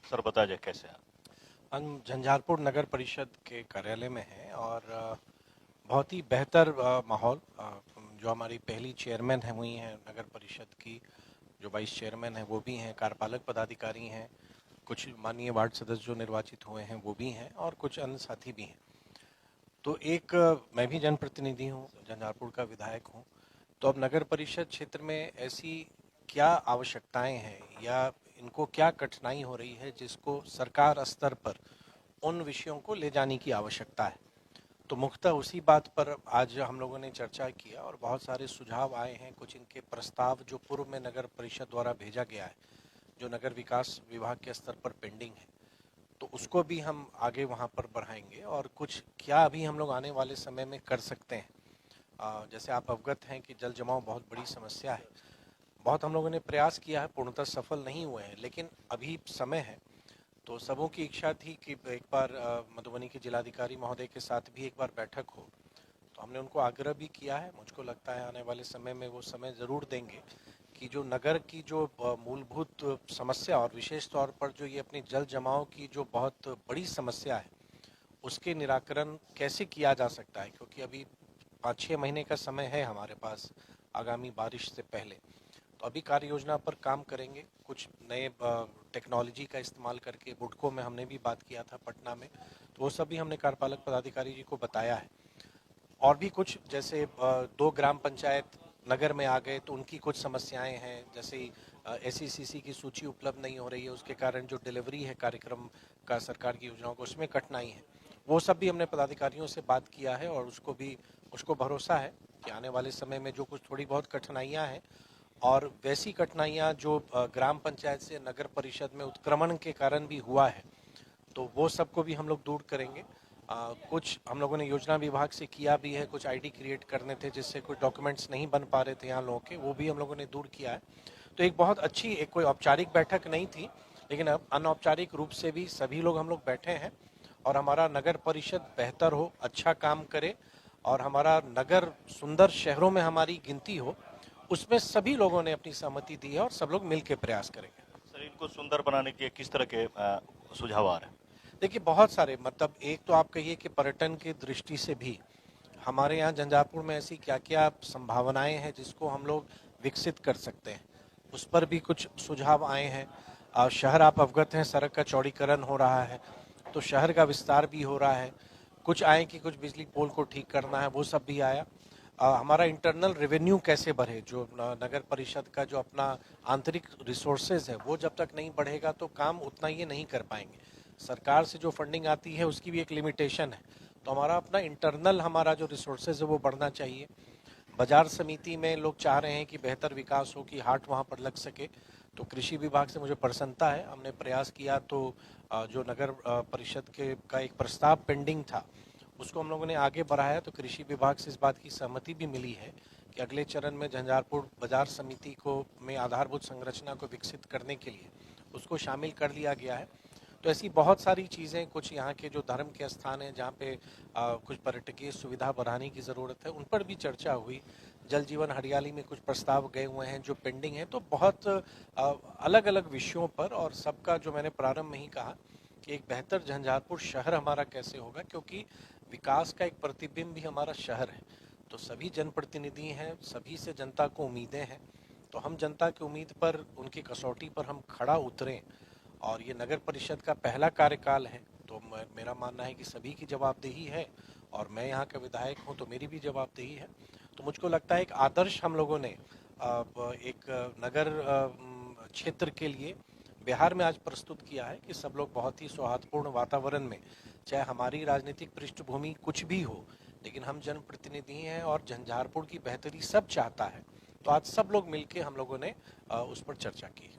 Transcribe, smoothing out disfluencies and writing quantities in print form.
Sir बताया जाए कैसे है। हम झंझारपुर नगर परिषद के कार्यालय में हैं और बहुत ही बेहतर माहौल। जो हमारी पहली चेयरमैन है वही हैं नगर परिषद की। जो वाइस चेयरमैन है वो भी हैं, कार्यपालक पदाधिकारी हैं, कुछ माननीय वार्ड सदस्य जो निर्वाचित हुए हैं वो भी हैं और कुछ अन्य साथी भी हैं। तो एक मैं भी जनप्रतिनिधि हूँ, झंझारपुर का विधायक हूँ। तो अब नगर परिषद क्षेत्र में ऐसी क्या आवश्यकताएं हैं या इनको क्या कठिनाई हो रही है जिसको सरकार स्तर पर उन विषयों को ले जाने की आवश्यकता है। तो मुख्यतः उसी बात पर आज हम लोगों ने चर्चा किया और बहुत सारे सुझाव आए हैं। कुछ इनके प्रस्ताव जो पूर्व में नगर परिषद द्वारा भेजा गया है, जो नगर विकास विभाग के स्तर पर पेंडिंग है, तो उसको भी हम आगे वहाँ पर बढ़ाएंगे। और कुछ क्या अभी हम लोग आने वाले समय में कर सकते हैं। जैसे आप अवगत हैं कि जल जमाव बहुत बड़ी समस्या है। बहुत हम लोगों ने प्रयास किया है, पूर्णतः सफल नहीं हुए हैं, लेकिन अभी समय है। तो सबों की इच्छा थी कि एक बार मधुबनी के जिलाधिकारी महोदय के साथ भी एक बार बैठक हो। तो हमने उनको आग्रह भी किया है। मुझको लगता है आने वाले समय में वो समय ज़रूर देंगे कि जो नगर की जो मूलभूत समस्या और विशेष तौर पर जो ये अपनी जल जमाव की जो बहुत बड़ी समस्या है उसके निराकरण कैसे किया जा सकता है, क्योंकि अभी 5-6 महीने का समय है हमारे पास आगामी बारिश से पहले। तो अभी कार्य योजना पर काम करेंगे। कुछ नए टेक्नोलॉजी का इस्तेमाल करके बुडको में हमने भी बात किया था पटना में, तो वो सब भी हमने कार्यपालक पदाधिकारी जी को बताया है। और भी कुछ जैसे 2 ग्राम पंचायत नगर में आ गए तो उनकी कुछ समस्याएं हैं, जैसे एसईसीसी की सूची उपलब्ध नहीं हो रही है, उसके कारण जो डिलीवरी है कार्यक्रम का सरकार की योजनाओं को उसमें कठिनाई है। वो सब भी हमने पदाधिकारियों से बात किया है और उसको भरोसा है कि आने वाले समय में जो कुछ थोड़ी बहुत कठिनाइयां हैं और वैसी कठिनाइयां जो ग्राम पंचायत से नगर परिषद में उत्क्रमण के कारण भी हुआ है, तो वो सबको भी हम लोग दूर करेंगे। कुछ हम लोगों ने योजना विभाग से किया भी है, कुछ आईडी क्रिएट करने थे जिससे कुछ डॉक्यूमेंट्स नहीं बन पा रहे थे यहाँ लोगों के, वो भी हम लोगों ने दूर किया है। तो एक बहुत अच्छी, एक कोई औपचारिक बैठक नहीं थी, लेकिन अब अनौपचारिक रूप से भी सभी लोग हम लोग बैठे हैं और हमारा नगर परिषद बेहतर हो, अच्छा काम करे और हमारा नगर सुंदर शहरों में हमारी गिनती हो, उसमें सभी लोगों ने अपनी सहमति दी है और सब लोग मिल के प्रयास करेंगे। सर इनको सुंदर बनाने के किस तरह के सुझाव आ रहे हैं। देखिए बहुत सारे, मतलब एक तो आप कहिए कि पर्यटन की दृष्टि से भी हमारे यहाँ झंझारपुर में ऐसी क्या क्या संभावनाएं हैं जिसको हम लोग विकसित कर सकते हैं, उस पर भी कुछ सुझाव आए हैं। शहर आप अवगत हैं, सड़क का चौड़ीकरण हो रहा है, तो शहर का विस्तार भी हो रहा है। कुछ आए कि कुछ बिजली पोल को ठीक करना है, वो सब भी आया। हमारा इंटरनल रेवेन्यू कैसे बढ़े, जो नगर परिषद का जो अपना आंतरिक रिसोर्सेज है वो जब तक नहीं बढ़ेगा तो काम उतना ये नहीं कर पाएंगे। सरकार से जो फंडिंग आती है उसकी भी एक लिमिटेशन है। तो हमारा अपना इंटरनल हमारा जो रिसोर्सेज है वो बढ़ना चाहिए। बाजार समिति में लोग चाह रहे हैं कि बेहतर विकास हो, कि हाट वहाँ पर लग सके। तो कृषि विभाग से मुझे प्रसन्नता है, हमने प्रयास किया तो जो नगर परिषद के का एक प्रस्ताव पेंडिंग था उसको हम लोगों ने आगे बढ़ाया। तो कृषि विभाग से इस बात की सहमति भी मिली है कि अगले चरण में झंझारपुर बाजार समिति को में आधारभूत संरचना को विकसित करने के लिए उसको शामिल कर लिया गया है। तो ऐसी बहुत सारी चीज़ें, कुछ यहाँ के जो धर्म के स्थान हैं जहाँ पे कुछ पर्यटकीय सुविधा बढ़ाने की ज़रूरत है, उन पर भी चर्चा हुई। जल जीवन हरियाली में कुछ प्रस्ताव गए हुए हैं जो पेंडिंग हैं। तो बहुत अलग अलग विषयों पर, और सबका जो मैंने प्रारंभ में ही कहा कि एक बेहतर झंझारपुर शहर हमारा कैसे होगा, क्योंकि विकास का एक प्रतिबिंब भी हमारा शहर है। तो सभी जनप्रतिनिधि हैं, सभी से जनता को उम्मीदें हैं। तो हम जनता की उम्मीद पर, उनकी कसौटी पर हम खड़ा उतरें। और ये नगर परिषद का पहला कार्यकाल है, तो मेरा मानना है कि सभी की जवाबदेही है और मैं यहाँ का विधायक हूँ तो मेरी भी जवाबदेही है। तो मुझको लगता है एक आदर्श हम लोगों ने एक नगर क्षेत्र के लिए बिहार में आज प्रस्तुत किया है कि सब लोग बहुत ही सौहार्दपूर्ण वातावरण में, चाहे हमारी राजनीतिक पृष्ठभूमि कुछ भी हो, लेकिन हम जनप्रतिनिधि हैं और झंझारपुर की बेहतरी सब चाहता है। तो आज सब लोग मिलके हम लोगों ने उस पर चर्चा की।